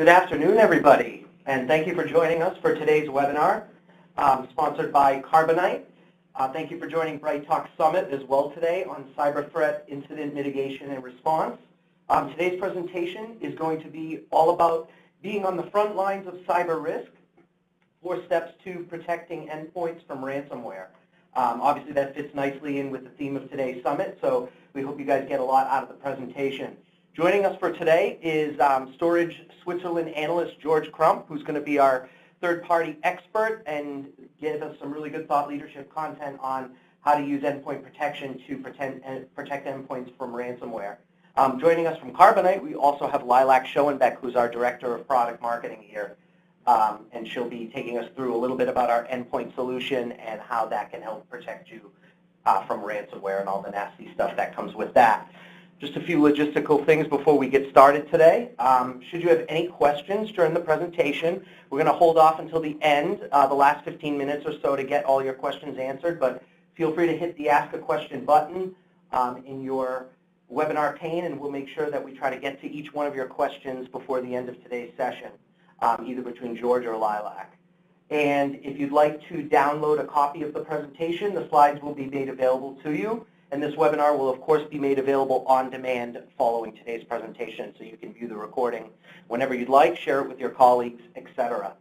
Good afternoon, everybody, and thank you for joining us for today's webinar, sponsored by Carbonite. Thank you for joining Bright Talk Summit as well today on cyber threat incident mitigation and response. Today's presentation is going to be all about being on the front lines of cyber risk, 4 steps to protecting endpoints from ransomware. Obviously, that fits nicely in with the theme of today's summit, so we hope you guys get a lot out of the presentation. Joining us for today is Storage Switzerland analyst George Crump, who's going to be our third-party expert and give us some really good thought leadership content on how to use endpoint protection to protect endpoints from ransomware. Joining us from Carbonite, we also have Lilac Shoenbeck, who's our Director of Product Marketing here, and she'll be taking us through a little bit about our endpoint solution and how that can help protect you from ransomware and all the nasty stuff that comes with that. Just a few logistical things before we get started today. Should you have any questions during the presentation, we're going to hold off until the end, the last 15 minutes or so, to get all your questions answered, but feel free to hit the Ask a Question button in your webinar pane, and we'll make sure that we try to get to each one of your questions before the end of today's session, either between George or Lilac. And if you'd like to download a copy of the presentation, the slides will be made available to you. And this webinar will, of course, be made available on demand following today's presentation, so you can view the recording whenever you'd like, share it with your colleagues, etc.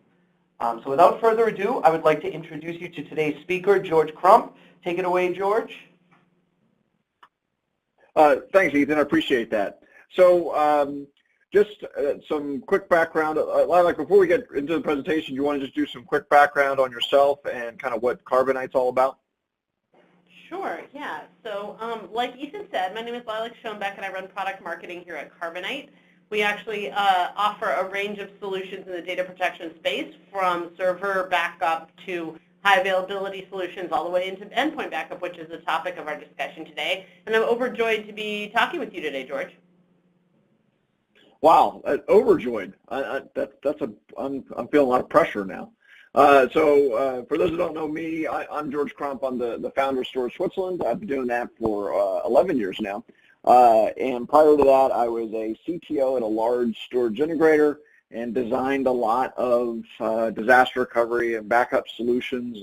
So without further ado, I would like to introduce you to today's speaker, George Crump. Take it away, George. Thanks, Ethan. I appreciate that. So just some quick background. Lilac, before we get into the presentation, you want to just do some quick background on yourself and kind of what Carbonite's all about? Sure, yeah. So like Ethan said, my name is Lilac Shoenbeck, and I run product marketing here at Carbonite. We actually offer a range of solutions in the data protection space, from server backup to high availability solutions all the way into endpoint backup, which is the topic of our discussion today. And I'm overjoyed to be talking with you today, George. Wow, overjoyed. I'm feeling a lot of pressure now. So for those who don't know me, I'm George Crump. I'm the founder of Storage Switzerland. I've been doing that for 11 years now. And prior to that, I was a CTO at a large storage integrator and designed a lot of disaster recovery and backup solutions.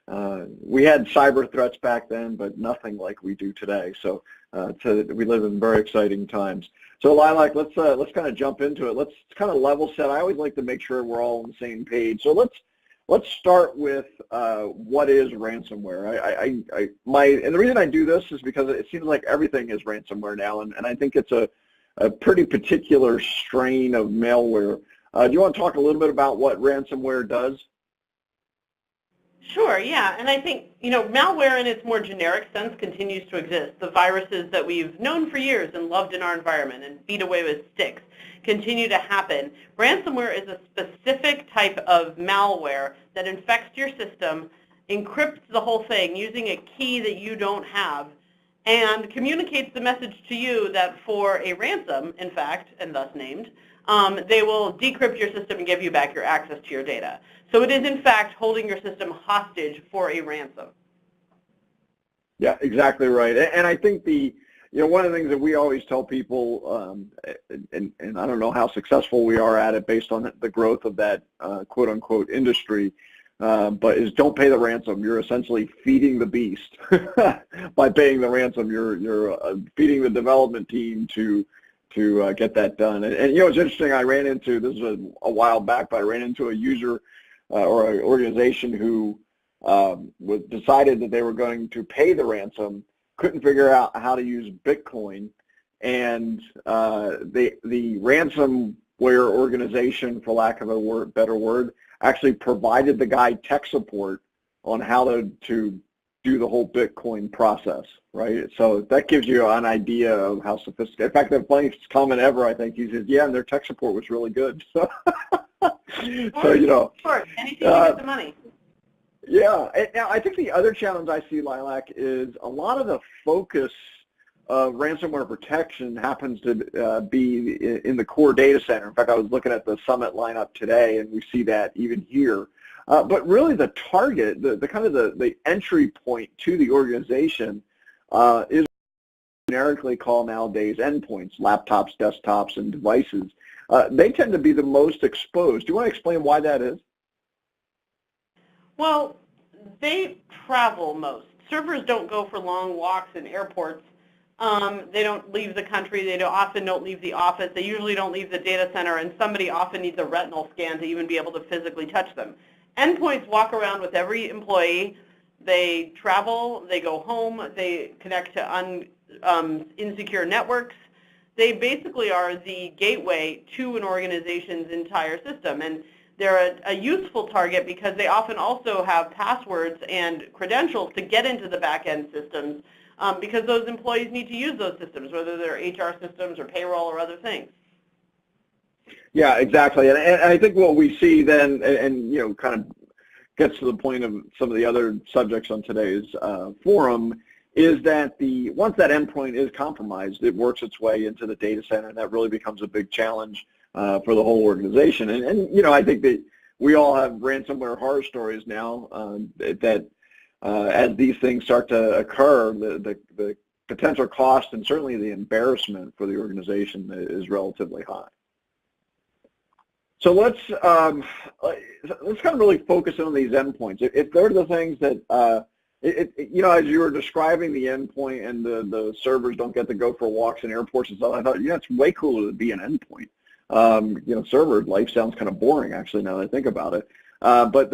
And we had cyber threats back then, but nothing like we do today. So we live in very exciting times. So Lilac, let's kind of jump into it. Let's kind of level set. I always like to make sure we're all on the same page. So let's start with what is ransomware. And the reason I do this is because it seems like everything is ransomware now, and I think it's a pretty particular strain of malware. Do you want to talk a little bit about what ransomware does? Sure, yeah, and I think, malware in its more generic sense continues to exist. The viruses that we've known for years and loved in our environment and beat away with sticks continue to happen. Ransomware is a specific type of malware that infects your system, encrypts the whole thing using a key that you don't have, and communicates the message to you that for a ransom, in fact, and thus named, they will decrypt your system and give you back your access to your data. So it is, in fact, holding your system hostage for a ransom. Yeah, exactly right. And I think one of the things that we always tell people, and I don't know how successful we are at it based on the growth of that quote-unquote industry, but is don't pay the ransom. You're essentially feeding the beast by paying the ransom. You're feeding the development team to get that done. And it's interesting, I ran into, this was a while back, but I ran into a user or an organization who decided that they were going to pay the ransom, couldn't figure out how to use Bitcoin, and the ransomware organization, for lack of a better word, actually provided the guy tech support on how to do the whole Bitcoin process, right? So that gives you an idea of how sophisticated. In fact, the funniest comment ever, I think, he says, yeah, and their tech support was really good. So, Sure, anything to get the money. Yeah, and now I think the other challenge I see, Lilac, is a lot of the focus of ransomware protection happens to be in the core data center. In fact, I was looking at the summit lineup today, and we see that even here. But really, the target, the kind of the entry point to the organization is generically called nowadays endpoints, laptops, desktops, and devices. they tend to be the most exposed. Do you want to explain why that is? Well, they travel most. Servers don't go for long walks in airports. They don't leave the country. They often don't leave the office. They usually don't leave the data center, and somebody often needs a retinal scan to even be able to physically touch them. Endpoints walk around with every employee. They travel. They go home. They connect to insecure networks. They basically are the gateway to an organization's entire system, and they're a useful target because they often also have passwords and credentials to get into the back-end systems because those employees need to use those systems, whether they're HR systems or payroll or other things. Yeah, exactly. And I think what we see then, and you know, kind of gets to the point of some of the other subjects on today's forum, is that once that endpoint is compromised, it works its way into the data center, and that really becomes a big challenge for the whole organization. And you know, I think that we all have ransomware horror stories now that as these things start to occur, the potential cost and certainly the embarrassment for the organization is relatively high. So let's kind of really focus in on these endpoints. If they're the things that you know, as you were describing the endpoint and the servers don't get to go for walks in airports and stuff, I thought, yeah, it's way cooler to be an endpoint. You know, server life sounds kind of boring, actually, now that I think about it. But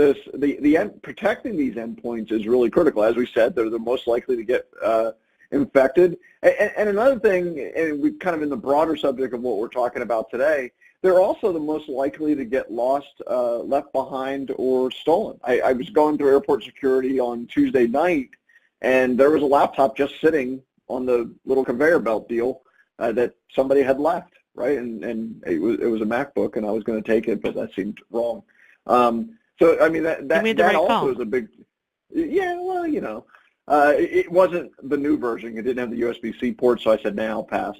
protecting these endpoints is really critical. As we said, they're the most likely to get infected. And another thing, and we're kind of in the broader subject of what we're talking about today, they're also the most likely to get lost, left behind, or stolen. I was going through airport security on Tuesday night, and there was a laptop just sitting on the little conveyor belt deal that somebody had left, right? And it was a MacBook, and I was going to take it, but that seemed wrong. So I mean that also is a big, yeah. Well, you know, it wasn't the new version. It didn't have the USB-C port, so I said, nah, I'll pass.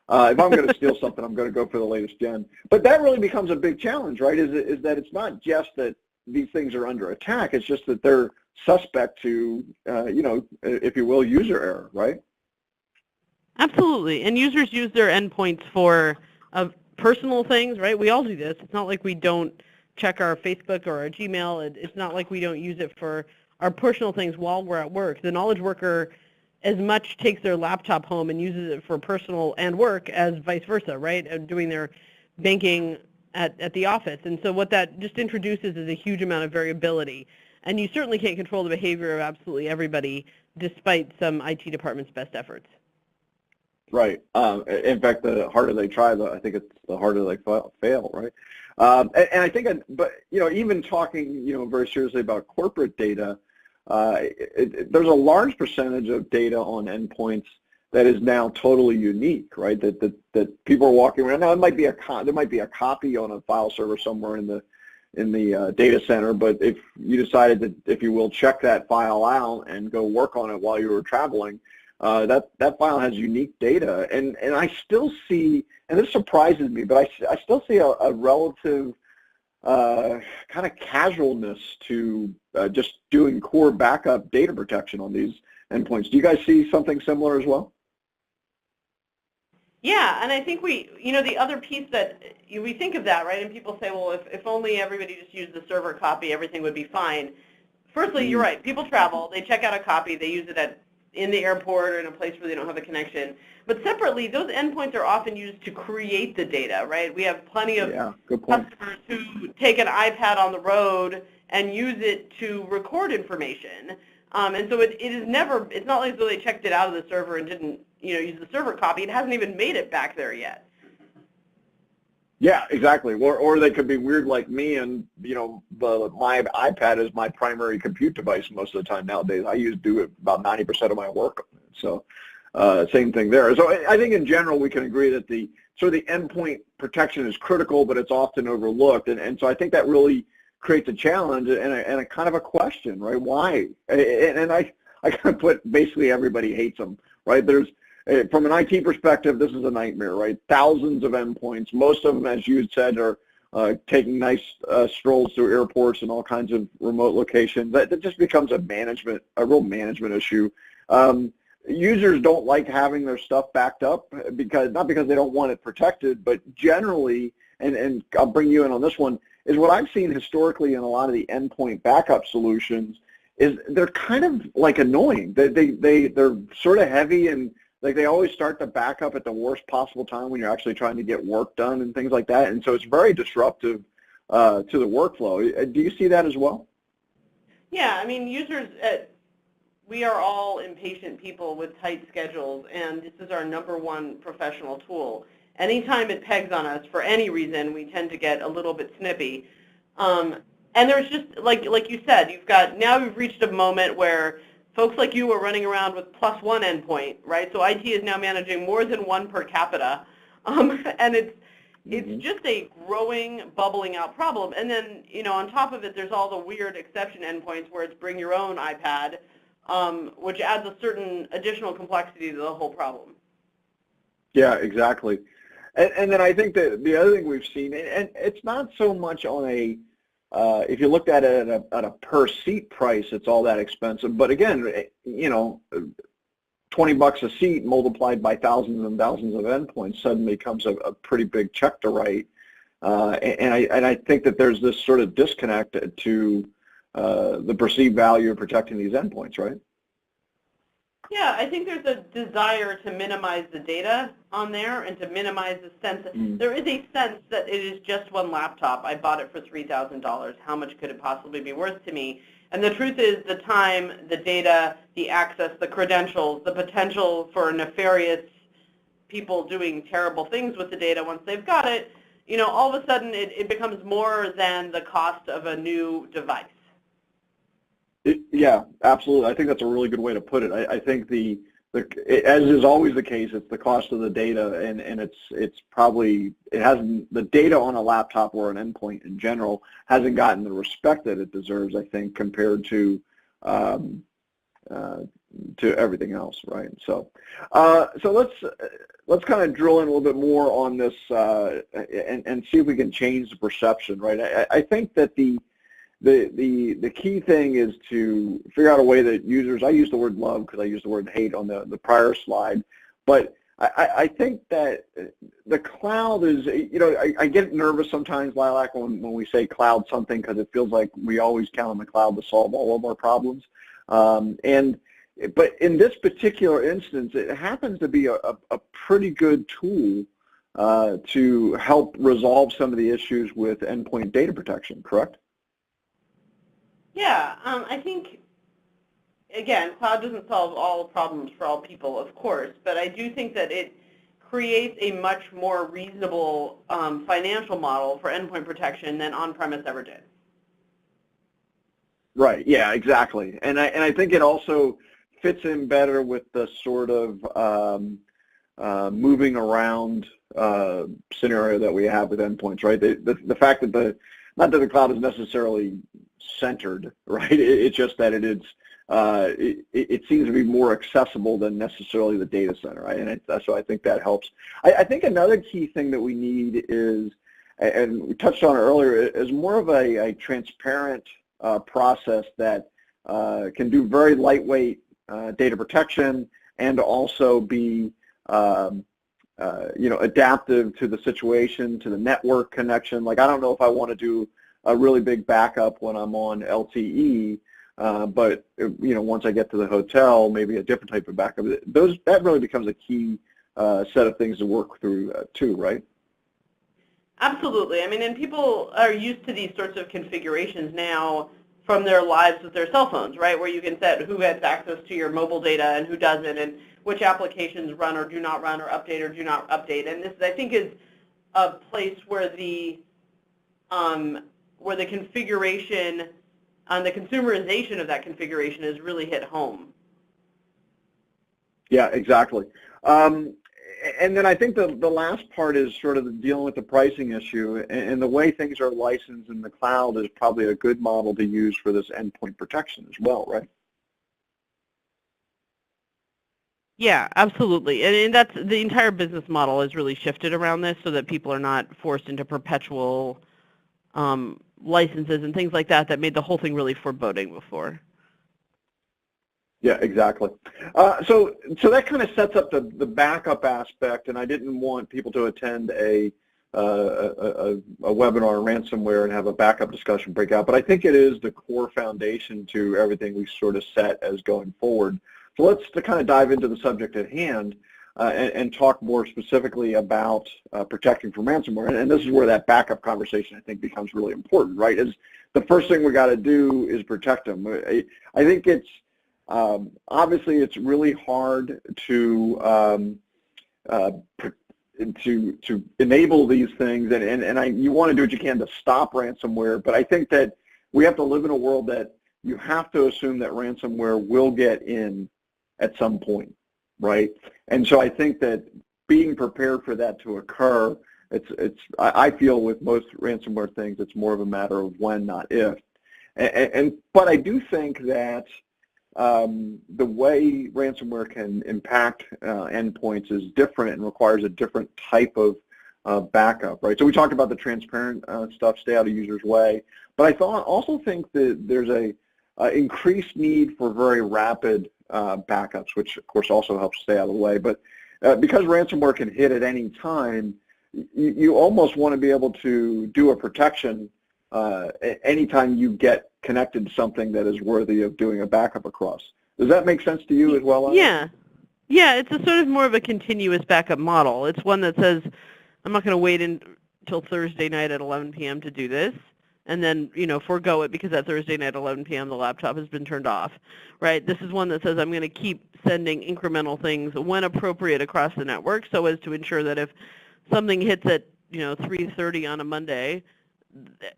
If I'm going to steal something, I'm going to go for the latest gen. But that really becomes a big challenge, right? Is that it's not just that these things are under attack. It's just that they're suspect to, you know, if you will, user error, right? Absolutely. And users use their endpoints for personal things, right? We all do this. It's not like we don't check our Facebook or our Gmail. It's not like we don't use it for our personal things while we're at work. The knowledge worker as much takes their laptop home and uses it for personal and work as vice versa, right? And doing their banking at the office. And so what that just introduces is a huge amount of variability. And you certainly can't control the behavior of absolutely everybody despite some IT department's best efforts. Right. In fact, the harder they try, I think it's the harder they fail, right? And I think, but you know, even talking, you know, very seriously about corporate data, there's a large percentage of data on endpoints that is now totally unique, right? That people are walking around. Now, it might be there might be a copy on a file server somewhere in the data center, but if you decided to, if you will, check that file out and go work on it while you were traveling, that file has unique data, and I still see, and this surprises me, but I still see a relative kind of casualness to just doing core backup data protection on these endpoints. Do you guys see something similar as well? Yeah, and I think you know, the other piece that we think of that, right, and people say, well, if only everybody just used the server copy, everything would be fine. Firstly, you're right. People travel, they check out a copy, they use it in the airport or in a place where they don't have a connection. But separately, those endpoints are often used to create the data, right? We have plenty of customers who take an iPad on the road and use it to record information. And so it is never, it's not like as though they checked it out of the server and didn't, you know, use the server copy. It hasn't even made it back there yet. Yeah, exactly. Or they could be weird like me, and you know, my iPad is my primary compute device most of the time nowadays. I do it about 90% of my work. So same thing there. So I think in general we can agree that the endpoint protection is critical, but it's often overlooked, and so I think that really creates a challenge and a kind of a question, right? Why? And I kind of put basically everybody hates them, right? From an IT perspective, this is a nightmare, right? Thousands of endpoints. Most of them, as you had said, are taking nice strolls through airports and all kinds of remote locations. That just becomes a real management issue. Users don't like having their stuff backed up not because they don't want it protected, but generally and I'll bring you in on this one, is what I've seen historically in a lot of the endpoint backup solutions is they're kind of like annoying. They're sort of heavy, and like they always start the backup at the worst possible time when you're actually trying to get work done and things like that. And so it's very disruptive to the workflow. Do you see that as well? Yeah, I mean, users, we are all impatient people with tight schedules, and this is our #1 professional tool. Anytime it pegs on us for any reason, we tend to get a little bit snippy. And there's just, like you said, now we've reached a moment where folks like you are running around with +1 endpoint, right? So IT is now managing more than one per capita, and it's just a growing, bubbling out problem. And then, on top of it, there's all the weird exception endpoints where it's bring your own iPad, which adds a certain additional complexity to the whole problem. Yeah, exactly. And then I think that the other thing we've seen, and it's not so much on a, if you looked at it at a per seat price, it's all that expensive. But again, $20 a seat multiplied by thousands and thousands of endpoints suddenly becomes a pretty big check to write. And I think that there's this sort of disconnect to the perceived value of protecting these endpoints, right? Yeah, I think there's a desire to minimize the data on there and to minimize the sense. There is a sense that it is just one laptop. I bought it for $3,000. How much could it possibly be worth to me? And the truth is the time, the data, the access, the credentials, the potential for nefarious people doing terrible things with the data once they've got it, all of a sudden it becomes more than the cost of a new device. Yeah, absolutely. I think that's a really good way to put it. I think as is always the case, it's the cost of the data, and it's probably, the data on a laptop or an endpoint in general hasn't gotten the respect that it deserves, I think, compared to everything else, right? So let's kind of drill in a little bit more on this and see if we can change the perception, right? I think that the key thing is to figure out a way that users, I use the word love because I used the word hate on the prior slide, but I think that the cloud is, I get nervous sometimes, Lilac, when we say cloud something, because it feels like we always count on the cloud to solve all of our problems. But in this particular instance, it happens to be a pretty good tool to help resolve some of the issues with endpoint data protection, correct? Yeah, I think, again, cloud doesn't solve all problems for all people, of course, but I do think that it creates a much more reasonable financial model for endpoint protection than on-premise ever did. Right, yeah, exactly. And I think it also fits in better with the sort of moving around scenario that we have with endpoints, right? The fact that not that the cloud is necessarily centered, right? It's just that it seems to be more accessible than necessarily the data center, right? And so I think that helps. I think another key thing that we need is, and we touched on it earlier, is more of a transparent process that can do very lightweight data protection and also be adaptive to the situation, to the network connection. Like, I don't know if I want to do a really big backup when I'm on LTE, but once I get to the hotel, maybe a different type of backup. That really becomes a key set of things to work through too, right? Absolutely. I mean, and people are used to these sorts of configurations now from their lives with their cell phones, right, where you can set who has access to your mobile data and who doesn't, and which applications run or do not run or update or do not update. And this, I think, is a place where the configuration and the consumerization of that configuration has really hit home. Yeah, exactly. And then I think the last part is sort of dealing with the pricing issue, and the way things are licensed in the cloud is probably a good model to use for this endpoint protection as well, right? Yeah, absolutely. And that's the entire business model is really shifted around this so that people are not forced into perpetual licenses and things like that made the whole thing really foreboding before. Yeah, exactly. So that kind of sets up the backup aspect, and I didn't want people to attend a webinar on ransomware and have a backup discussion breakout, but I think it is the core foundation to everything we sort of set as going forward. So let's kind of dive into the subject at hand and talk more specifically about protecting from ransomware. And this is where that backup conversation, I think, becomes really important, right? Is the first thing we got to do is protect them. I think it's obviously it's really hard to enable these things, and you want to do what you can to stop ransomware, but I think that we have to live in a world that you have to assume that ransomware will get in at some point, right? And so I think that being prepared for that to occur, I feel with most ransomware things, it's more of a matter of when, not if. But I do think that the way ransomware can impact endpoints is different and requires a different type of backup, right? So we talked about the transparent stuff, stay out of users' way, but I also think that there's a increased need for very rapid backups, which of course also helps stay out of the way. But because ransomware can hit at any time, you almost want to be able to do a protection anytime you get connected to something that is worthy of doing a backup across. Does that make sense to you as well, Anna? Yeah. Yeah, it's a sort of more of a continuous backup model. It's one that says, I'm not going to wait until Thursday night at 11 p.m. to do this, and then, forego it because that Thursday night at 11 p.m. the laptop has been turned off, right? This is one that says I'm going to keep sending incremental things when appropriate across the network so as to ensure that if something hits at, 3:30 on a Monday,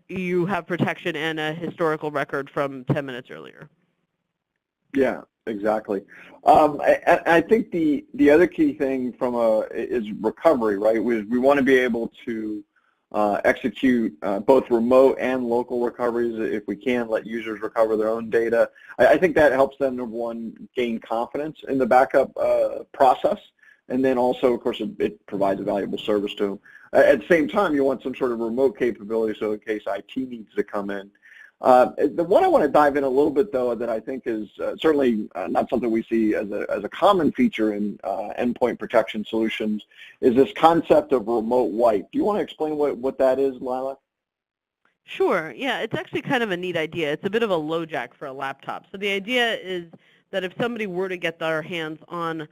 you have protection and a historical record from 10 minutes earlier. Yeah, exactly. I think the other key thing is recovery, right? We want to be able to execute both remote and local recoveries if we can, let users recover their own data. I think that helps them, number one, gain confidence in the backup process, and then also, of course, it provides a valuable service to them. At the same time, you want some sort of remote capability so in case IT needs to come in. The one I want to dive in a little bit, though, that I think is certainly not something we see as a common feature in endpoint protection solutions is this concept of remote wipe. Do you want to explain what that is, Lilac? Sure. Yeah, it's actually kind of a neat idea. It's a bit of a LoJack for a laptop. So the idea is that if somebody were to get their hands on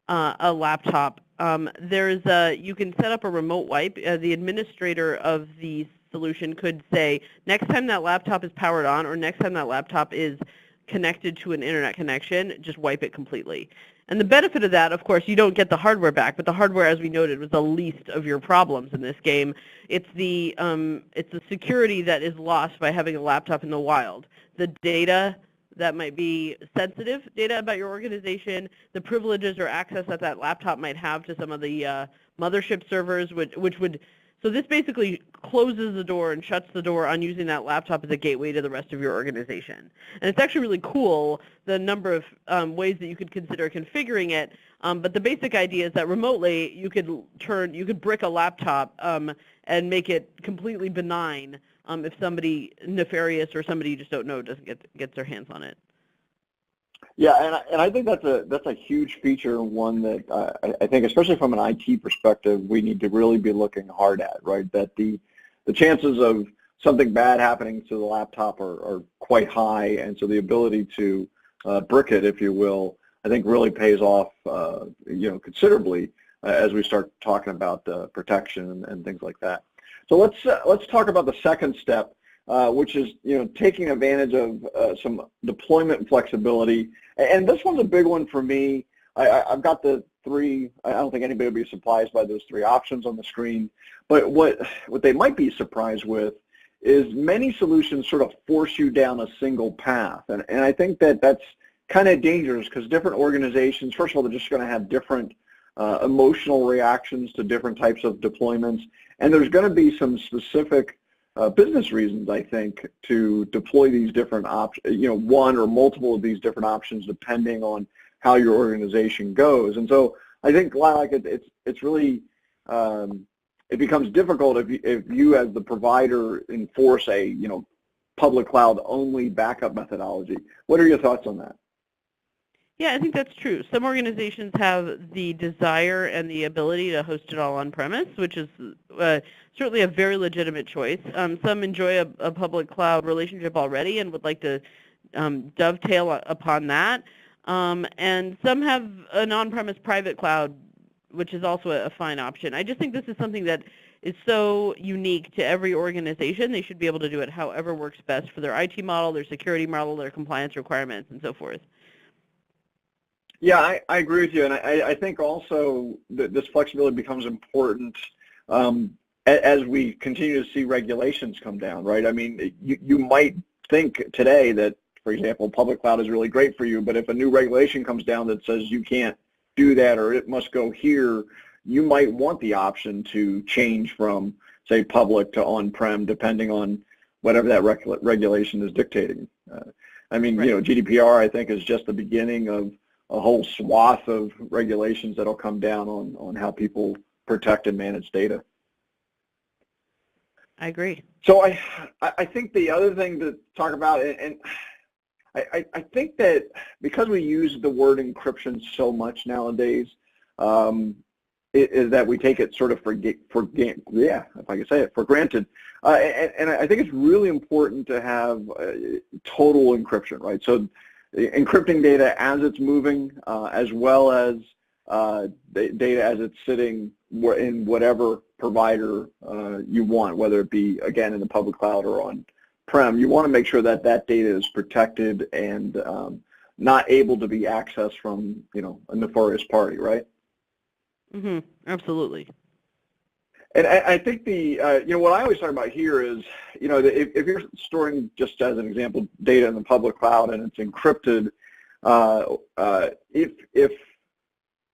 a laptop, you can set up a remote wipe. The administrator of the solution could say, next time that laptop is powered on or next time that laptop is connected to an internet connection, just wipe it completely. And the benefit of that, of course, you don't get the hardware back, but the hardware, as we noted, was the least of your problems in this game. It's the security that is lost by having a laptop in the wild. The data that might be sensitive data about your organization, the privileges or access that laptop might have to some of the mothership servers, which would, so this basically closes the door and shuts the door on using that laptop as a gateway to the rest of your organization. And it's actually really cool, the number of ways that you could consider configuring it, but the basic idea is that remotely you could brick a laptop and make it completely benign if somebody nefarious or somebody you just don't know gets their hands on it. Yeah, and I think that's a huge feature, and one that I think, especially from an IT perspective, we need to really be looking hard at, right? That the chances of something bad happening to the laptop are quite high, and so the ability to brick it, if you will, I think really pays off, considerably as we start talking about protection and things like that. So let's talk about the second step, which is taking advantage of some deployment flexibility, and this one's a big one for me. I've got the three. I don't think anybody will be surprised by those three options on the screen, but what they might be surprised with is many solutions sort of force you down a single path, and I think that's kind of dangerous because different organizations, first of all, they're just going to have different emotional reactions to different types of deployments, and there's going to be some specific business reasons, I think, to deploy these different options, one or multiple of these different options depending on how your organization goes. And so I think, Lilac, it's really, it becomes difficult if you as the provider enforce a, public cloud only backup methodology. What are your thoughts on that? Yeah, I think that's true. Some organizations have the desire and the ability to host it all on-premise, which is certainly a very legitimate choice. Some enjoy a public cloud relationship already and would like to dovetail upon that. And some have an on-premise private cloud, which is also a fine option. I just think this is something that is so unique to every organization. They should be able to do it however works best for their IT model, their security model, their compliance requirements, and so forth. Yeah, I agree with you, and I think also that this flexibility becomes important as we continue to see regulations come down, right? I mean, you might think today that, for example, public cloud is really great for you, but if a new regulation comes down that says you can't do that or it must go here, you might want the option to change from, say, public to on-prem, depending on whatever that regulation is dictating. I mean, right. You know, GDPR, I think, is just the beginning of a whole swath of regulations that'll come down on how people protect and manage data. I agree. So I think the other thing to talk about, and I think that because we use the word encryption so much nowadays, is that we take it sort of for granted. And I think it's really important to have total encryption, right? So encrypting data as it's moving, as well as data as it's sitting in whatever provider you want, whether it be, again, in the public cloud or on-prem. You want to make sure that that data is protected and not able to be accessed from, you know, a nefarious party, right? Mm-hmm. Absolutely. And I think you know, what I always talk about here is, you know, if you're storing, just as an example, data in the public cloud and it's encrypted, if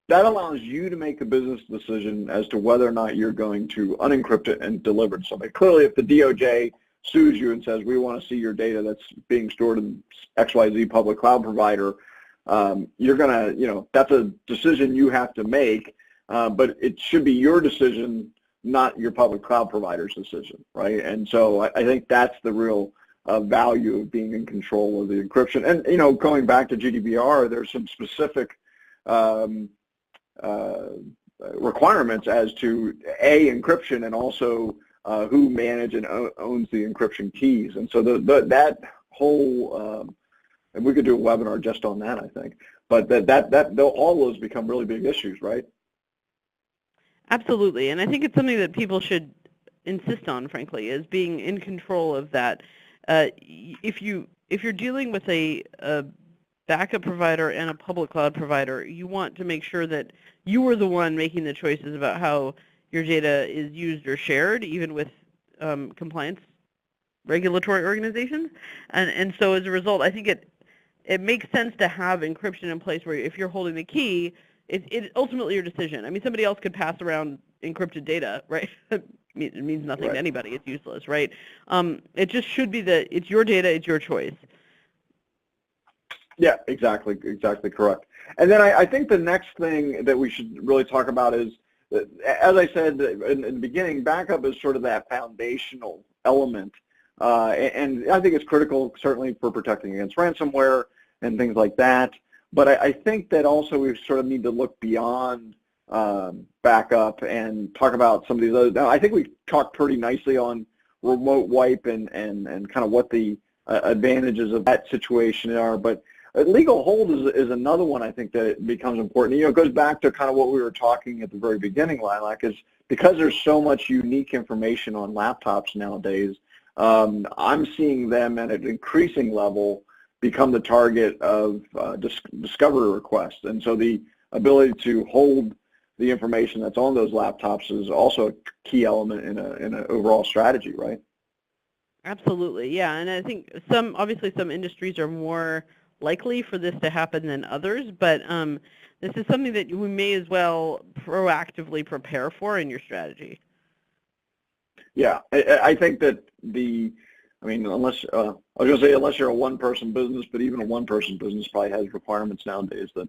that allows you to make a business decision as to whether or not you're going to unencrypt it and deliver it to somebody. Clearly, if the DOJ sues you and says, we want to see your data that's being stored in XYZ public cloud provider, you're going to, you know, that's a decision you have to make, but it should be your decision, not your public cloud provider's decision, right? And so I think that's the real value of being in control of the encryption. And, you know, going back to GDPR, there's some specific requirements as to encryption and also who manage and owns the encryption keys. And so that whole, and we could do a webinar just on that, I think, but all those become really big issues, right? Absolutely, and I think it's something that people should insist on, frankly, is being in control of that. If you're dealing with a backup provider and a public cloud provider, you want to make sure that you are the one making the choices about how your data is used or shared, even with compliance regulatory organizations. And so as a result, I think it makes sense to have encryption in place where if you're holding the key, it's ultimately your decision. I mean, somebody else could pass around encrypted data, right? It means nothing to anybody. It's useless, right? It just should be that it's your data, it's your choice. Yeah, exactly correct. And then I think the next thing that we should really talk about is, as I said in the beginning, backup is sort of that foundational element. And I think it's critical, certainly, for protecting against ransomware and things like that. But I think that also we sort of need to look beyond backup and talk about some of these other. Now, I think we talked pretty nicely on remote wipe and kind of what the advantages of that situation are. But legal hold is another one I think that becomes important. You know, it goes back to kind of what we were talking at the very beginning, Lilac, is because there's so much unique information on laptops nowadays, I'm seeing them at an increasing level become the target of discovery requests. And so the ability to hold the information that's on those laptops is also a key element in an overall strategy, right? Absolutely, yeah. And I think obviously some industries are more likely for this to happen than others, but this is something that we may as well proactively prepare for in your strategy. Yeah, I think that unless I was going to say unless you're a one-person business, but even a one-person business probably has requirements nowadays that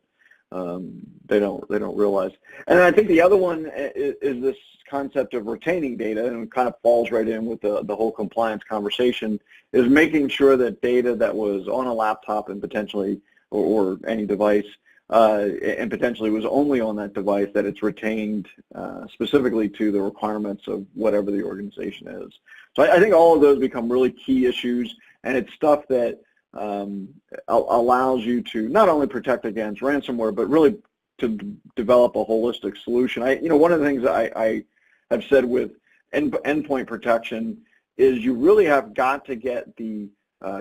they don't realize. And I think the other one is this concept of retaining data, and it kind of falls right in with the whole compliance conversation, is making sure that data that was on a laptop and potentially or any device and potentially was only on that device, that it's retained specifically to the requirements of whatever the organization is. So I think all of those become really key issues, and it's stuff that allows you to not only protect against ransomware, but really to develop a holistic solution. One of the things I have said with endpoint protection is you really have got to get the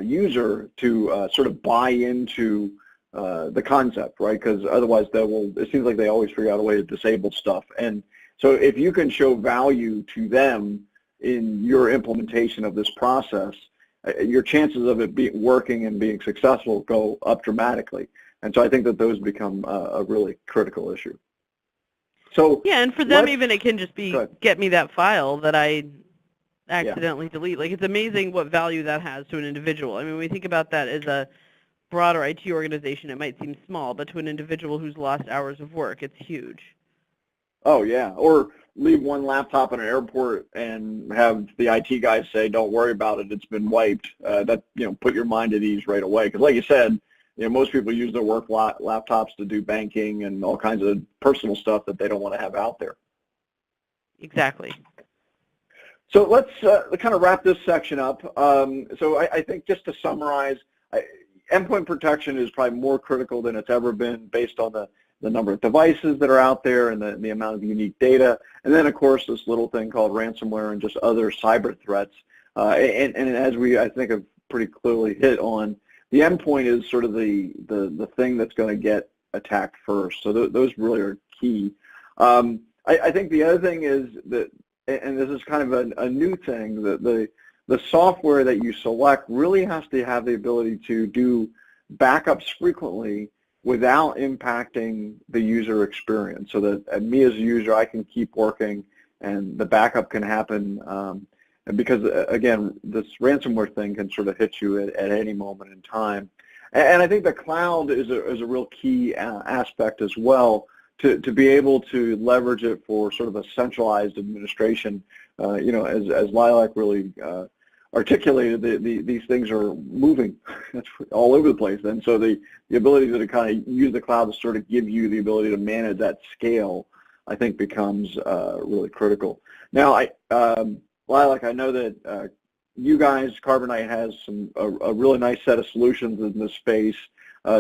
user to sort of buy into the concept, right? Because otherwise it seems like they always figure out a way to disable stuff. And so if you can show value to them in your implementation of this process, your chances of it working and being successful go up dramatically. And so I think that those become a really critical issue. So yeah, and for them even it can just be get me that file that I accidentally delete. Like, it's amazing what value that has to an individual. I mean, when we think about that as a broader IT organization, it might seem small, but to an individual who's lost hours of work, it's huge. Oh yeah, or leave one laptop in an airport and have the IT guys say, "Don't worry about it, it's been wiped." That put your mind at ease right away. Because like you said, most people use their work laptops to do banking and all kinds of personal stuff that they don't want to have out there. Exactly. So let's kind of wrap this section up. So I think just to summarize, endpoint protection is probably more critical than it's ever been based on the number of devices that are out there and the amount of unique data. And then, of course, this little thing called ransomware and just other cyber threats. And as I think have pretty clearly hit on, the endpoint is sort of the thing that's going to get attacked first. So those really are key. I think the other thing is that, and this is kind of a new thing, that the software that you select really has to have the ability to do backups frequently without impacting the user experience, so that me as a user, I can keep working and the backup can happen. And because, again, this ransomware thing can sort of hit you at any moment in time. And I think the cloud is a real key aspect as well, to be able to leverage it for sort of a centralized administration. As Lilac really articulated, these things are moving all over the place. And so the ability to kind of use the cloud to sort of give you the ability to manage that scale, I think, becomes really critical. Now, Lilac, I know that you guys, Carbonite, has a really nice set of solutions in this space.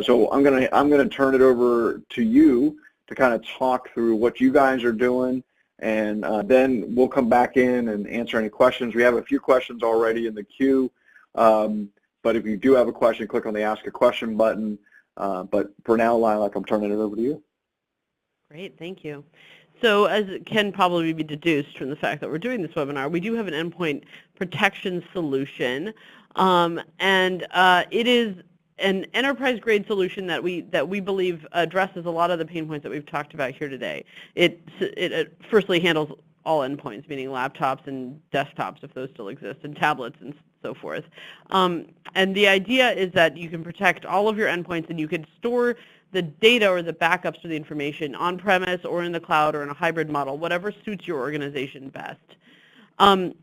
So I'm gonna turn it over to you to kind of talk through what you guys are doing, and then we'll come back in and answer any questions. We have a few questions already in the queue, but if you do have a question, click on the Ask a Question button. But for now, Lilac, I'm turning it over to you. Great, thank you. So as can probably be deduced from the fact that we're doing this webinar, we do have an endpoint protection solution, and it is an enterprise-grade solution that we believe addresses a lot of the pain points that we've talked about here today. It firstly handles all endpoints, meaning laptops and desktops, if those still exist, and tablets and so forth. And the idea is that you can protect all of your endpoints, and you can store the data or the backups to the information on-premise or in the cloud or in a hybrid model, whatever suits your organization best. To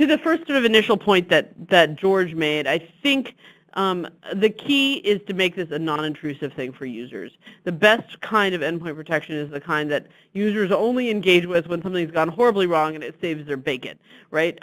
the first sort of initial point that George made, I think the key is to make this a non-intrusive thing for users. The best kind of endpoint protection is the kind that users only engage with when something's gone horribly wrong and it saves their bacon, right?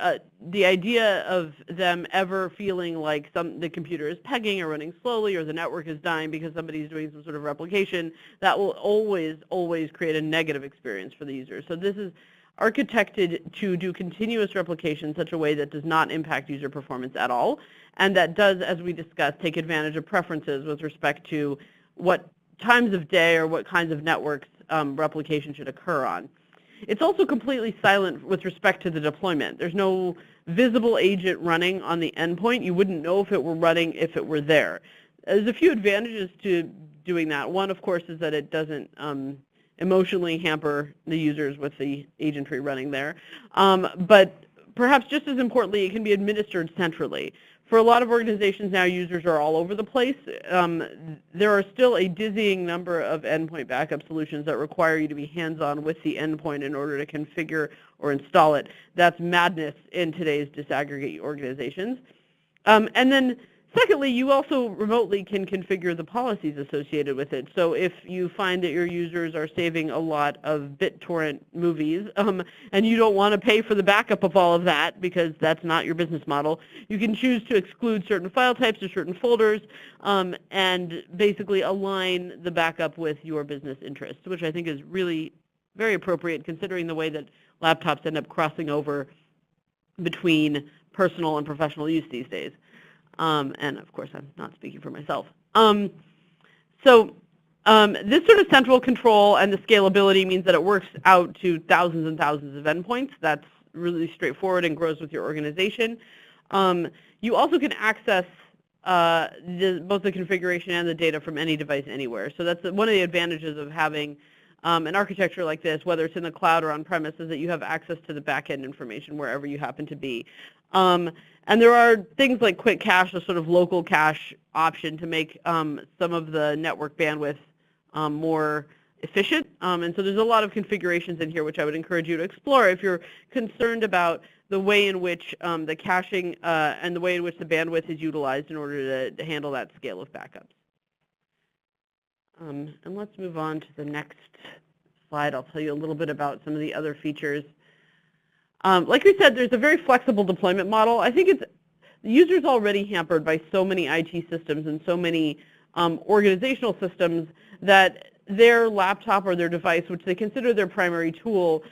The idea of them ever feeling like the computer is pegging or running slowly or the network is dying because somebody's doing some sort of replication, that will always create a negative experience for the user. So this is architected to do continuous replication in such a way that does not impact user performance at all, and that does, as we discussed, take advantage of preferences with respect to what times of day or what kinds of networks replication should occur on. It's also completely silent with respect to the deployment. There's no visible agent running on the endpoint. You wouldn't know if it were running if it were there. There's a few advantages to doing that. One, of course, is that it doesn't emotionally hamper the users with the agentry running there. But perhaps just as importantly, it can be administered centrally. For a lot of organizations now, users are all over the place. There are still a dizzying number of endpoint backup solutions that require you to be hands-on with the endpoint in order to configure or install it. That's madness in today's disaggregate organizations. And then Secondly, you also remotely can configure the policies associated with it. So if you find that your users are saving a lot of BitTorrent movies and you don't want to pay for the backup of all of that because that's not your business model, you can choose to exclude certain file types or certain folders and basically align the backup with your business interests, which I think is really very appropriate considering the way that laptops end up crossing over between personal and professional use these days. And of course, I'm not speaking for myself. This sort of central control and the scalability means that it works out to thousands and thousands of endpoints. That's really straightforward and grows with your organization. You also can access both the configuration and the data from any device anywhere. So that's one of the advantages of having an architecture like this, whether it's in the cloud or on-premise, is that you have access to the back-end information wherever you happen to be. And there are things like quick cache, a sort of local cache option to make some of the network bandwidth more efficient. And so there's a lot of configurations in here which I would encourage you to explore if you're concerned about the way in which the caching and the way in which the bandwidth is utilized in order to handle that scale of backups. And let's move on to the next slide. I'll tell you a little bit about some of the other features. Like we said, there's a very flexible deployment model. I think the user's already hampered by so many IT systems and so many organizational systems that their laptop or their device, which they consider their primary tool,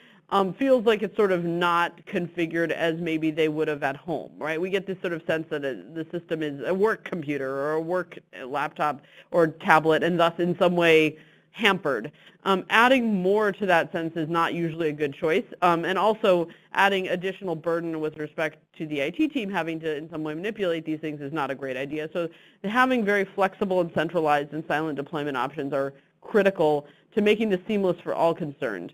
feels like it's sort of not configured as maybe they would have at home, right? We get this sort of sense that the system is a work computer or a work laptop or tablet and thus in some way hampered. Adding more to that sense is not usually a good choice, and also adding additional burden with respect to the IT team having to in some way manipulate these things is not a great idea. So having very flexible and centralized and silent deployment options are critical to making this seamless for all concerned.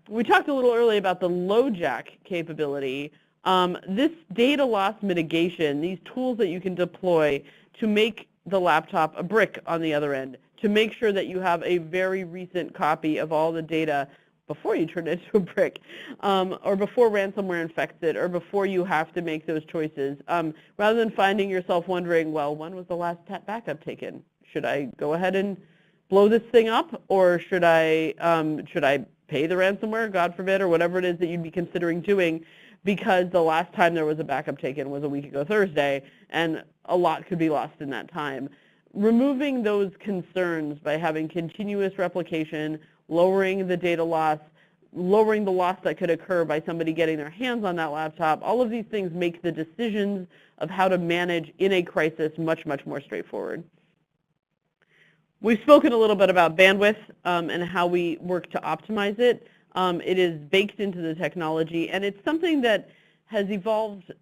We talked a little earlier about the LoJack capability. This data loss mitigation, these tools that you can deploy to make the laptop a brick on the other end, to make sure that you have a very recent copy of all the data before you turn it into a brick, or before ransomware infects it, or before you have to make those choices, rather than finding yourself wondering, well, when was the last backup taken? Should I go ahead and blow this thing up, or should I pay the ransomware, God forbid, or whatever it is that you'd be considering doing, because the last time there was a backup taken was a week ago Thursday, and a lot could be lost in that time. Removing those concerns by having continuous replication, lowering the data loss, lowering the loss that could occur by somebody getting their hands on that laptop, all of these things make the decisions of how to manage in a crisis much, much more straightforward. We've spoken a little bit about bandwidth and how we work to optimize it. It is baked into the technology, and it's something that has evolved,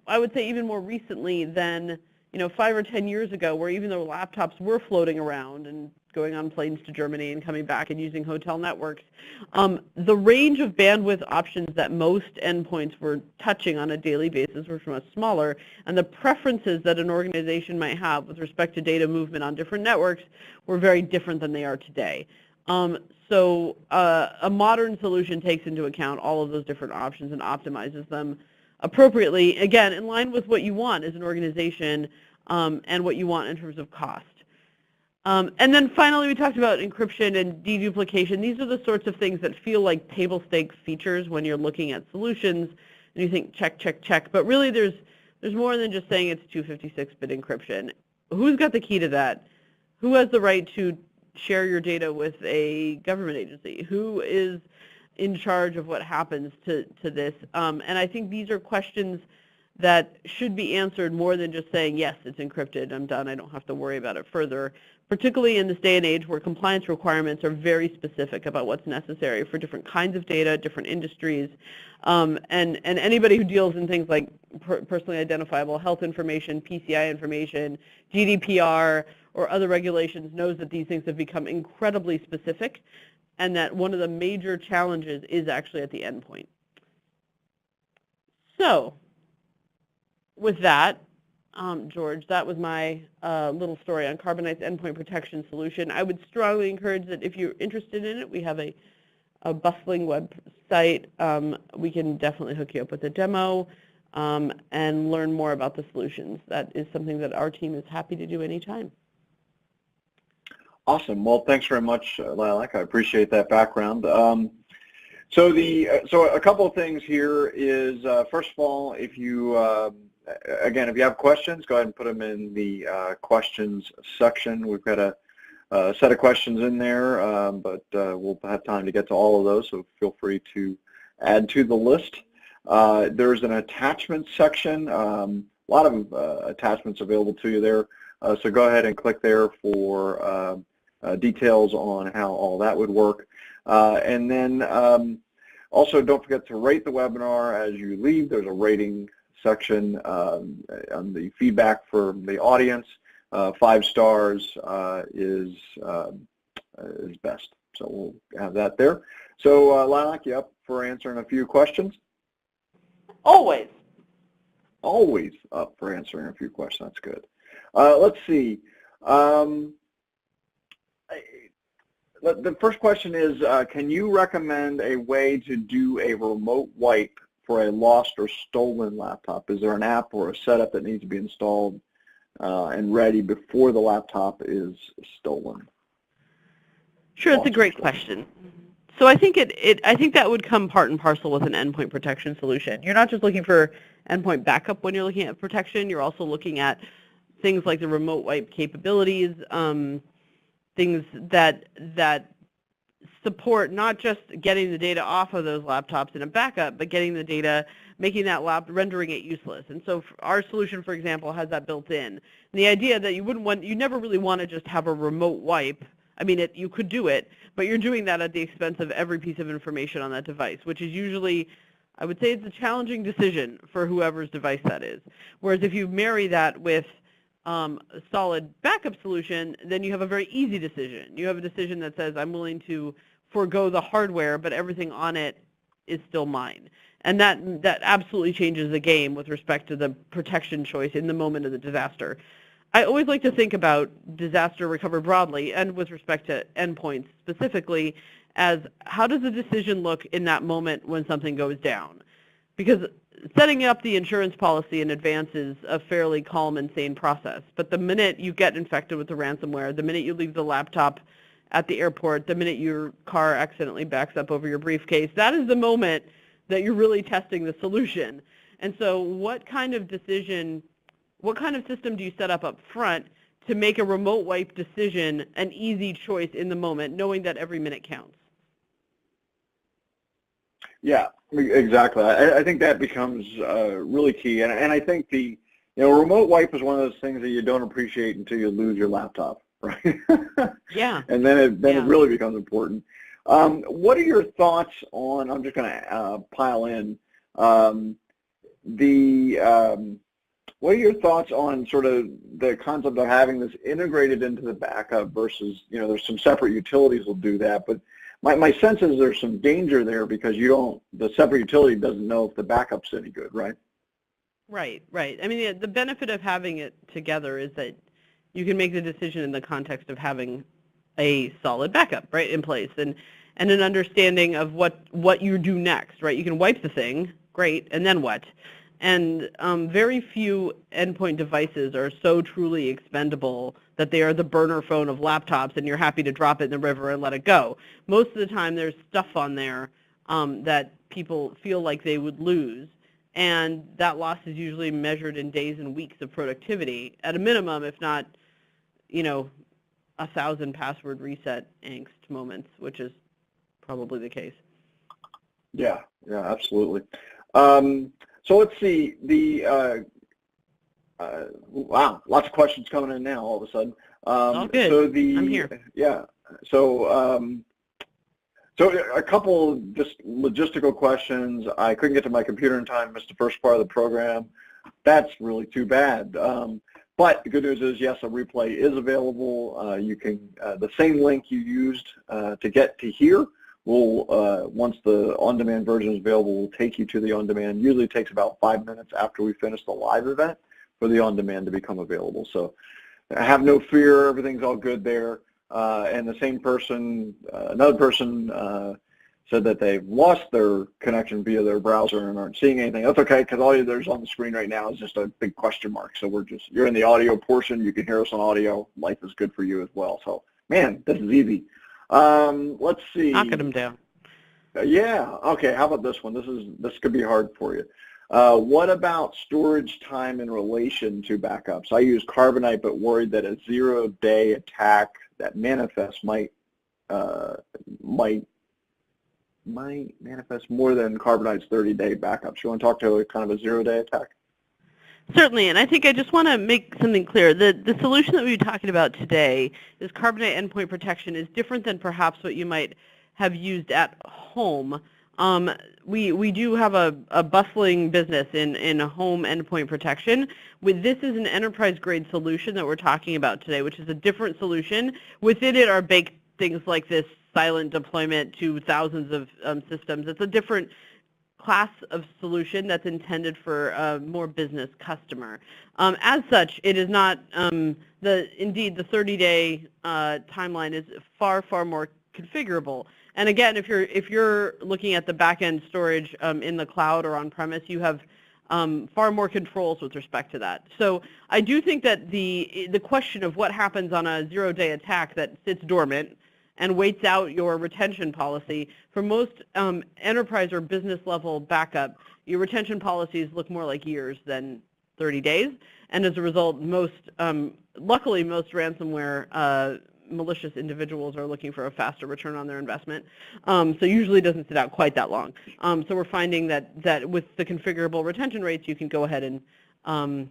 I would say, even more recently than 5 or 10 years ago, where even though laptops were floating around and going on planes to Germany and coming back and using hotel networks, the range of bandwidth options that most endpoints were touching on a daily basis were much smaller, and the preferences that an organization might have with respect to data movement on different networks were very different than they are today. So a modern solution takes into account all of those different options and optimizes them appropriately, again, in line with what you want as an organization and what you want in terms of cost. And then finally, we talked about encryption and deduplication. These are the sorts of things that feel like table stakes features when you're looking at solutions, and you think check, check, check. But really, there's more than just saying it's 256-bit encryption. Who's got the key to that? Who has the right to share your data with a government agency? Who is in charge of what happens to this? And I think these are questions that should be answered more than just saying, yes, it's encrypted, I'm done, I don't have to worry about it further, particularly in this day and age where compliance requirements are very specific about what's necessary for different kinds of data, different industries, and anybody who deals in things like personally identifiable health information, PCI information, GDPR, or other regulations knows that these things have become incredibly specific, and that one of the major challenges is actually at the endpoint. So, with that, George, that was my little story on Carbonite's endpoint protection solution. I would strongly encourage that if you're interested in it, we have a bustling website. We can definitely hook you up with a demo. and learn more about the solutions. That is something that our team is happy to do anytime. Awesome. Well, thanks very much, Lilac. I appreciate that background. So a couple of things here is, first of all, if you, again, if you have questions, go ahead and put them in the questions section. We've got a set of questions in there, but we'll have time to get to all of those, so feel free to add to the list. There's an attachment section, a lot of attachments available to you there, so go ahead and click there for details on how all that would work. And then also don't forget to rate the webinar as you leave. There's a rating section on the feedback for the audience. 5 stars is best. So we'll have that there. So Lilac, you up for answering a few questions? Always. Always up for answering a few questions. That's good. Let's see. The first question is, can you recommend a way to do a remote wipe for a lost or stolen laptop? Is there an app or a setup that needs to be installed and ready before the laptop is stolen? Sure, it's a great question. So I think I think that would come part and parcel with an endpoint protection solution. You're not just looking for endpoint backup when you're looking at protection. You're also looking at things like the remote wipe capabilities, things that support not just getting the data off of those laptops in a backup, but getting the data, making that rendering it useless. And so our solution, for example, has that built in. And the idea that you never really want to just have a remote wipe. I mean, you could do it, but you're doing that at the expense of every piece of information on that device, which is usually, I would say it's a challenging decision for whoever's device that is. Whereas if you marry that with a solid backup solution, then you have a very easy decision. You have a decision that says, I'm willing to forego the hardware, but everything on it is still mine. And that absolutely changes the game with respect to the protection choice in the moment of the disaster. I always like to think about disaster recovery broadly, and with respect to endpoints specifically, as how does the decision look in that moment when something goes down? Because setting up the insurance policy in advance is a fairly calm and sane process. But the minute you get infected with the ransomware, the minute you leave the laptop at the airport, the minute your car accidentally backs up over your briefcase, that is the moment that you're really testing the solution. And so what kind of system do you set up front to make a remote wipe decision an easy choice in the moment, knowing that every minute counts? Yeah, exactly. I think that becomes really key, and I think the remote wipe is one of those things that you don't appreciate until you lose your laptop, right? Yeah. And then it really becomes important. What are your thoughts on? I'm just going to pile in what are your thoughts on sort of the concept of having this integrated into the backup versus, there's some separate utilities will do that, but my sense is there's some danger there because the separate utility doesn't know if the backup's any good, right? Right. I mean, the benefit of having it together is that you can make the decision in the context of having a solid backup, right, in place, and an understanding of what you do next, right? You can wipe the thing, great, and then what? And very few endpoint devices are so truly expendable that they are the burner phone of laptops and you're happy to drop it in the river and let it go. Most of the time there's stuff on there that people feel like they would lose, and that loss is usually measured in days and weeks of productivity at a minimum, if not, 1,000 password reset angst moments, which is probably the case. Yeah, absolutely. So let's see, wow, lots of questions coming in now all of a sudden. All good. So I'm here. Yeah, so a couple just logistical questions. I couldn't get to my computer in time, missed the first part of the program. That's really too bad. But the good news is, yes, a replay is available. You can, the same link you used to get to here will, once the on-demand version is available, will take you to the on-demand. Usually it takes about 5 minutes after we finish the live event for the on-demand to become available. So have no fear, everything's all good there. And the same person, another person said that they've lost their connection via their browser and aren't seeing anything. That's okay, because all there's on the screen right now is just a big question mark. So you're in the audio portion. You can hear us on audio. Life is good for you as well. So, man, this is easy. Let's see. Knocking them down. Yeah. Okay. How about this one? This could be hard for you. What about storage time in relation to backups? I use Carbonite, but worried that a 0-day attack that manifests might manifest more than Carbonite's 30-day backups. You want to talk to kind of a 0-day attack? Certainly, and I think I just want to make something clear. The solution that we're talking about today is Carbonite Endpoint Protection is different than perhaps what you might have used at home. We do have a bustling business in home endpoint protection. This is an enterprise-grade solution that we're talking about today, which is a different solution. Within it are baked things like this silent deployment to thousands of systems. It's a different class of solution that's intended for a more business customer. As such, it is not, indeed the 30-day timeline is far, far more configurable. And again, if you're looking at the back-end storage in the cloud or on-premise, you have far more controls with respect to that. So I do think that the question of what happens on a 0-day attack that sits dormant and waits out your retention policy, for most enterprise or business level backup, your retention policies look more like years than 30 days. And as a result, luckily most ransomware malicious individuals are looking for a faster return on their investment. So usually it doesn't sit out quite that long. So we're finding that with the configurable retention rates, you can go ahead and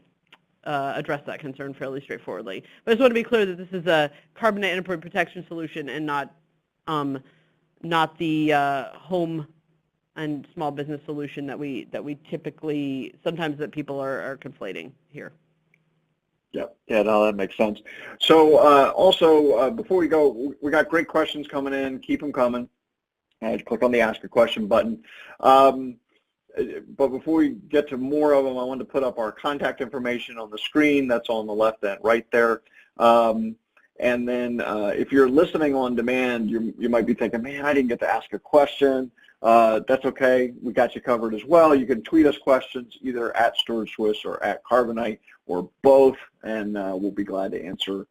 address that concern fairly straightforwardly. But I just want to be clear that this is a Carbonite Endpoint Protection solution and not the home and small business solution that we typically, sometimes that people are conflating here. Yeah, no, that makes sense. So also, before we go, we got great questions coming in. Keep them coming. Click on the Ask a Question button. But before we get to more of them, I wanted to put up our contact information on the screen. That's on the left and right there. And then if you're listening on demand, you might be thinking, man, I didn't get to ask a question. That's okay. We got you covered as well. You can tweet us questions either at Storage Swiss or at Carbonite or both, and we'll be glad to answer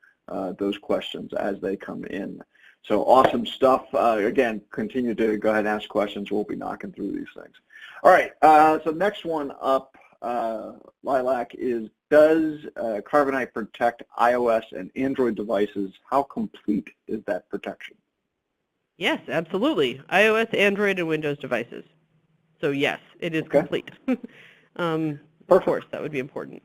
those questions as they come in. So awesome stuff. Again, continue to go ahead and ask questions. We'll be knocking through these things. All right, so next one up, Lilac, is does Carbonite protect iOS and Android devices? How complete is that protection? Yes, absolutely. iOS, Android, and Windows devices. So yes, it is complete. Of course, that would be important.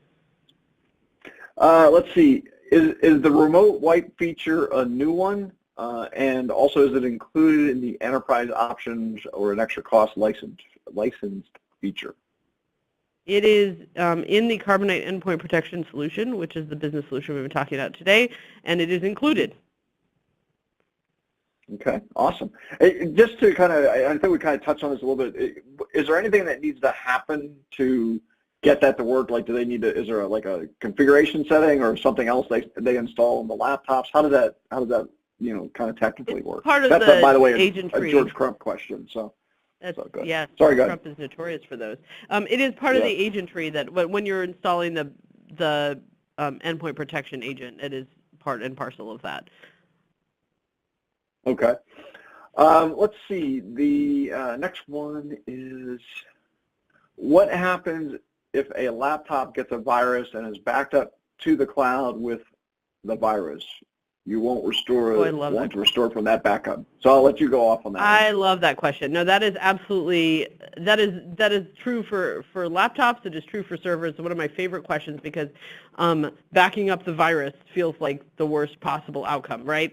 Let's see. Is the remote wipe feature a new one? And also, is it included in the enterprise options or an extra cost licensed feature? It is in the Carbonite Endpoint Protection solution, which is the business solution we've been talking about today, and it is included. Okay, awesome. Just to kind of, I think we kind of touched on this a little bit. Is there anything that needs to happen to get that to work? Like, do they need to? Is there like a configuration setting or something else they install on the laptops? How does that kind of technically work? Part of that's by the way, a George Crump question. So. That's, so good. Yeah, sorry, Crump is notorious for those. It is part of the agent tree that when you're installing the endpoint protection agent, it is part and parcel of that. Okay. Let's see. The next one is, what happens if a laptop gets a virus and is backed up to the cloud with the virus? You won't restore, want to restore from that backup. So I'll let you go off on that. I love that question. No, that is absolutely, that is true for laptops. It is true for servers. It's one of my favorite questions because backing up the virus feels like the worst possible outcome, right?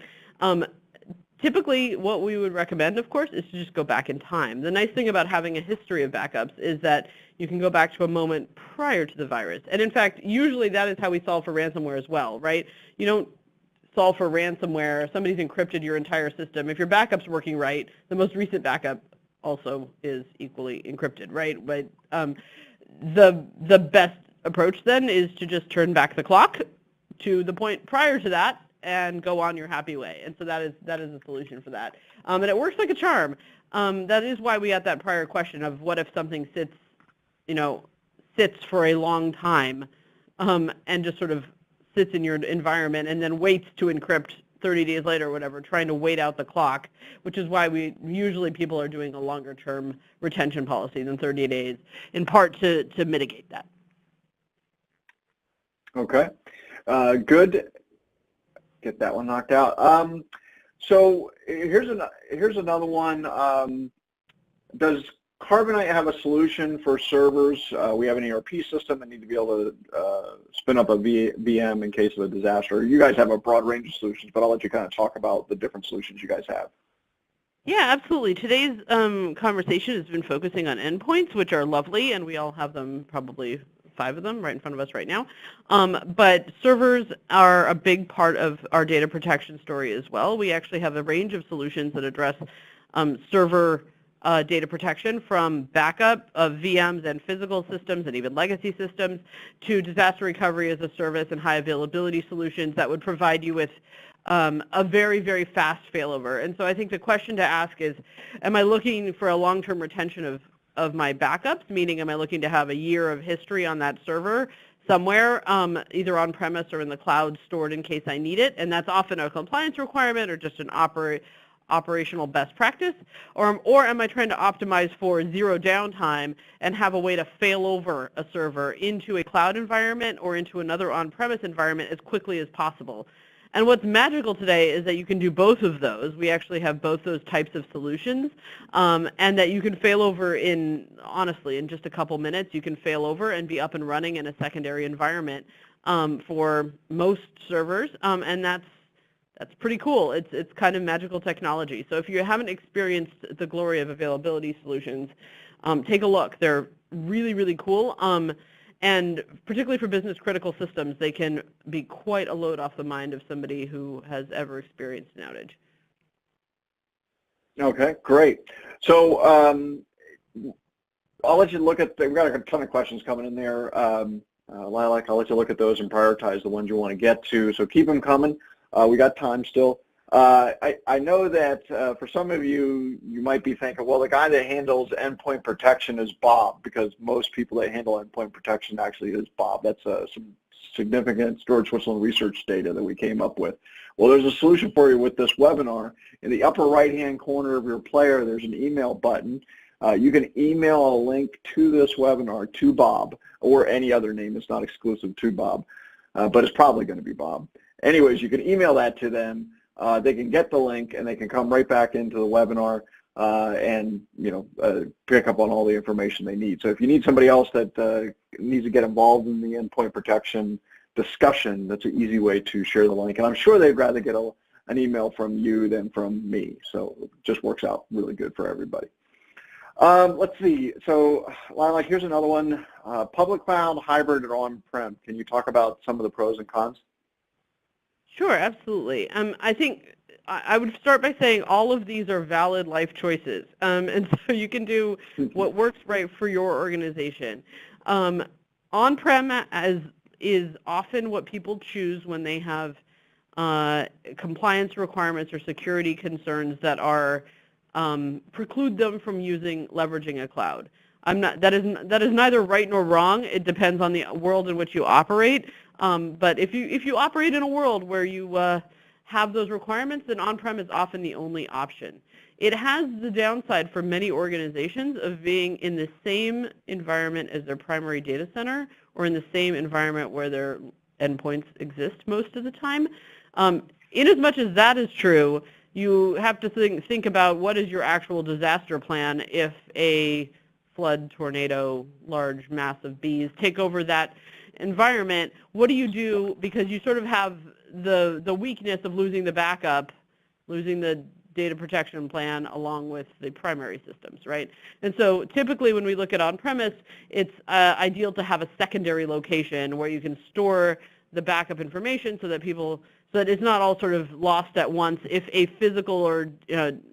Typically, what we would recommend, of course, is to just go back in time. The nice thing about having a history of backups is that you can go back to a moment prior to the virus. And in fact, usually that is how we solve for ransomware as well, right? You don't solve for ransomware. Somebody's encrypted your entire system. If your backup's working right, the most recent backup also is equally encrypted, right? But the best approach then is to just turn back the clock to the point prior to that and go on your happy way. And so that is a solution for that. And it works like a charm. That is why we had that prior question of what if something sits for a long time and just sort of sits in your environment and then waits to encrypt 30 days later or whatever, trying to wait out the clock, which is why people are doing a longer term retention policy than 30 days, in part to mitigate that. Okay, good. Get that one knocked out. So here's another one. Does Carbonite have a solution for servers? We have an ERP system and need to be able to spin up a VM in case of a disaster. You guys have a broad range of solutions, but I'll let you kind of talk about the different solutions you guys have. Yeah, absolutely. Today's conversation has been focusing on endpoints, which are lovely, and we all have them, probably 5 of them right in front of us right now. But servers are a big part of our data protection story as well. We actually have a range of solutions that address server data protection, from backup of VMs and physical systems and even legacy systems to disaster recovery as a service and high availability solutions that would provide you with a very, very fast failover. And so I think the question to ask is, am I looking for a long-term retention of my backups, meaning am I looking to have a year of history on that server somewhere, either on-premise or in the cloud, stored in case I need it? And that's often a compliance requirement or just an operational best practice, or am I trying to optimize for zero downtime and have a way to fail over a server into a cloud environment or into another on-premise environment as quickly as possible? And what's magical today is that you can do both of those. We actually have both those types of solutions, and that you can fail over honestly, in just a couple minutes. You can fail over and be up and running in a secondary environment for most servers, and that's pretty cool. It's kind of magical technology. So if you haven't experienced the glory of availability solutions, take a look. They're really, really cool. And particularly for business critical systems, they can be quite a load off the mind of somebody who has ever experienced an outage. Okay, great. So I'll let you look at, we've got a ton of questions coming in there. Lilac, I'll let you look at those and prioritize the ones you want to get to. So keep them coming. We got time still. I know that for some of you, you might be thinking, well, the guy that handles endpoint protection is Bob, because most people that handle endpoint protection actually is Bob. That's some significant Storage Switzerland research data that we came up with. Well, there's a solution for you with this webinar. In the upper right-hand corner of your player, there's an email button. You can email a link to this webinar to Bob, or any other name. It's not exclusive to Bob, but it's probably going to be Bob. Anyways, you can email that to them. They can get the link and they can come right back into the webinar and pick up on all the information they need. So if you need somebody else that needs to get involved in the endpoint protection discussion, that's an easy way to share the link. And I'm sure they'd rather get an email from you than from me. So it just works out really good for everybody. Let's see. So Lilac, here's another one. Public cloud, hybrid, or on-prem. Can you talk about some of the pros and cons? Sure, absolutely. I think I would start by saying all of these are valid life choices, and so you can do what works right for your organization. On-prem is often what people choose when they have compliance requirements or security concerns that are preclude them from leveraging a cloud. That is neither right nor wrong. It depends on the world in which you operate. But if you operate in a world where you have those requirements, then on-prem is often the only option. It has the downside for many organizations of being in the same environment as their primary data center, or in the same environment where their endpoints exist most of the time. In as much as that is true, you have to think about what is your actual disaster plan if a flood, tornado, large mass of bees take over that environment. What do you do, because you sort of have the weakness of losing the backup, losing the data protection plan along with the primary systems, right? And so typically when we look at on-premise, it's ideal to have a secondary location where you can store the backup information so that it's not all sort of lost at once if a physical or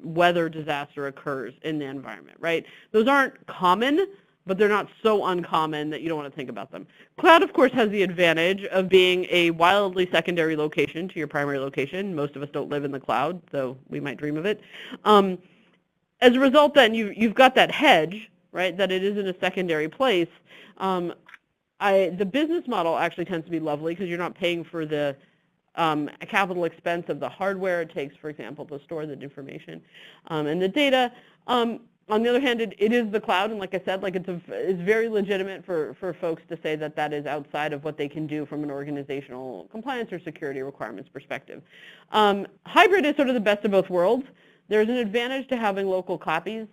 weather disaster occurs in the environment, right? Those aren't common, but they're not so uncommon that you don't want to think about them. Cloud, of course, has the advantage of being a wildly secondary location to your primary location. Most of us don't live in the cloud, though we might dream of it. As a result, then, you've got that hedge, right, that it is in a secondary place. The business model actually tends to be lovely because you're not paying for the capital expense of the hardware it takes, for example, to store the information and the data. On the other hand, it is the cloud, and like I said, like it's very legitimate for folks to say that that is outside of what they can do from an organizational compliance or security requirements perspective. Hybrid is sort of the best of both worlds. There's an advantage to having local copies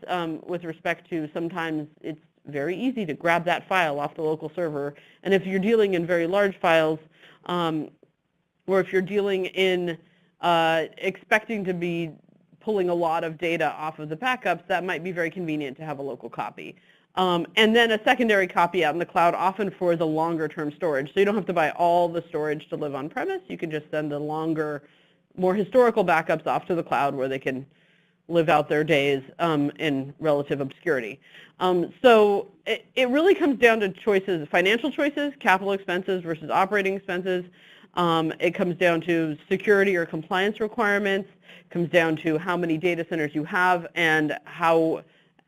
with respect to sometimes it's very easy to grab that file off the local server, and if you're dealing in very large files, or if you're dealing in expecting to be pulling a lot of data off of the backups, that might be very convenient to have a local copy. And then a secondary copy out in the cloud, often for the longer-term storage. So you don't have to buy all the storage to live on premise. You can just send the longer, more historical backups off to the cloud where they can live out their days in relative obscurity. So it really comes down to choices, financial choices, capital expenses versus operating expenses. It comes down to security or compliance requirements. It comes down to how many data centers you have and how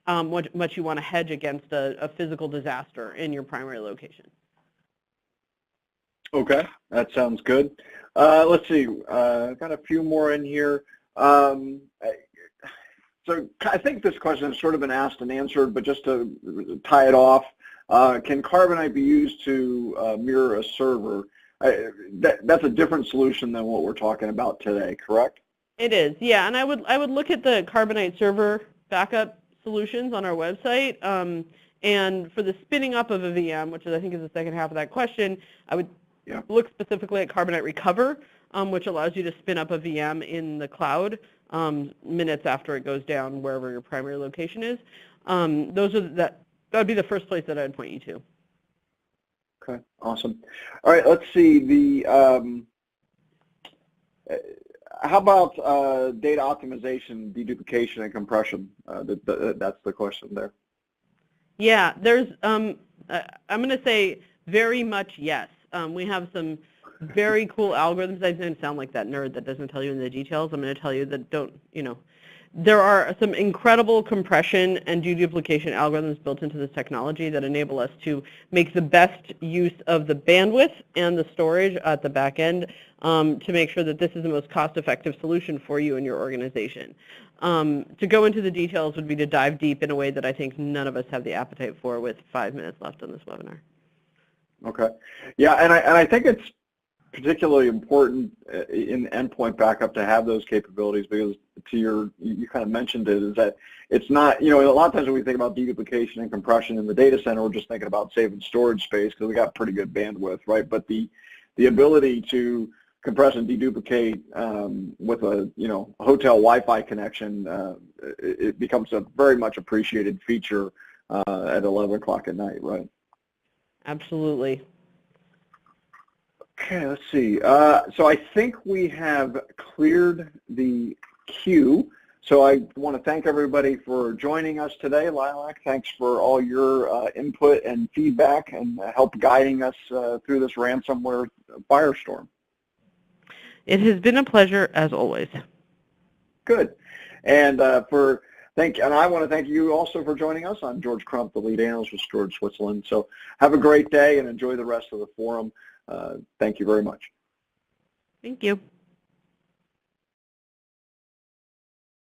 much you want to hedge against a physical disaster in your primary location. Okay, that sounds good. Let's see, I've got a few more in here. So I think this question has sort of been asked and answered, but just to tie it off, can Carbonite be used to mirror a server? That's a different solution than what we're talking about today, correct? It is, yeah, and I would look at the Carbonite server backup solutions on our website, and for the spinning up of a VM, which I think is the second half of that question, I would look specifically at Carbonite Recover, which allows you to spin up a VM in the cloud minutes after it goes down wherever your primary location is. That would be the first place that I'd point you to. Okay, awesome. All right, let's see. How about data optimization, deduplication, and compression? That's the question there. Yeah, there's. I'm going to say very much yes. We have some very cool algorithms. I didn't sound like that nerd that doesn't tell you in the details. I'm going to tell you that there are some incredible compression and deduplication algorithms built into this technology that enable us to make the best use of the bandwidth and the storage at the back end to make sure that this is the most cost-effective solution for you and your organization. To go into the details would be to dive deep in a way that I think none of us have the appetite for with 5 minutes left on this webinar. Okay. Yeah, and I think it's particularly important in endpoint backup to have those capabilities because you kind of mentioned it, is that it's not, a lot of times when we think about deduplication and compression in the data center, we're just thinking about saving storage space because we got pretty good bandwidth, right? But the ability to compress and deduplicate with a, hotel Wi-Fi connection, it becomes a very much appreciated feature at 11 o'clock at night, right? Absolutely. Okay, let's see. So I think we have cleared the queue. So I want to thank everybody for joining us today. Lilac, thanks for all your input and feedback and help guiding us through this ransomware firestorm. It has been a pleasure as always. Good. And I want to thank you also for joining us. I'm George Crump, the lead analyst with Storage Switzerland. So have a great day and enjoy the rest of the forum. Thank you very much. Thank you.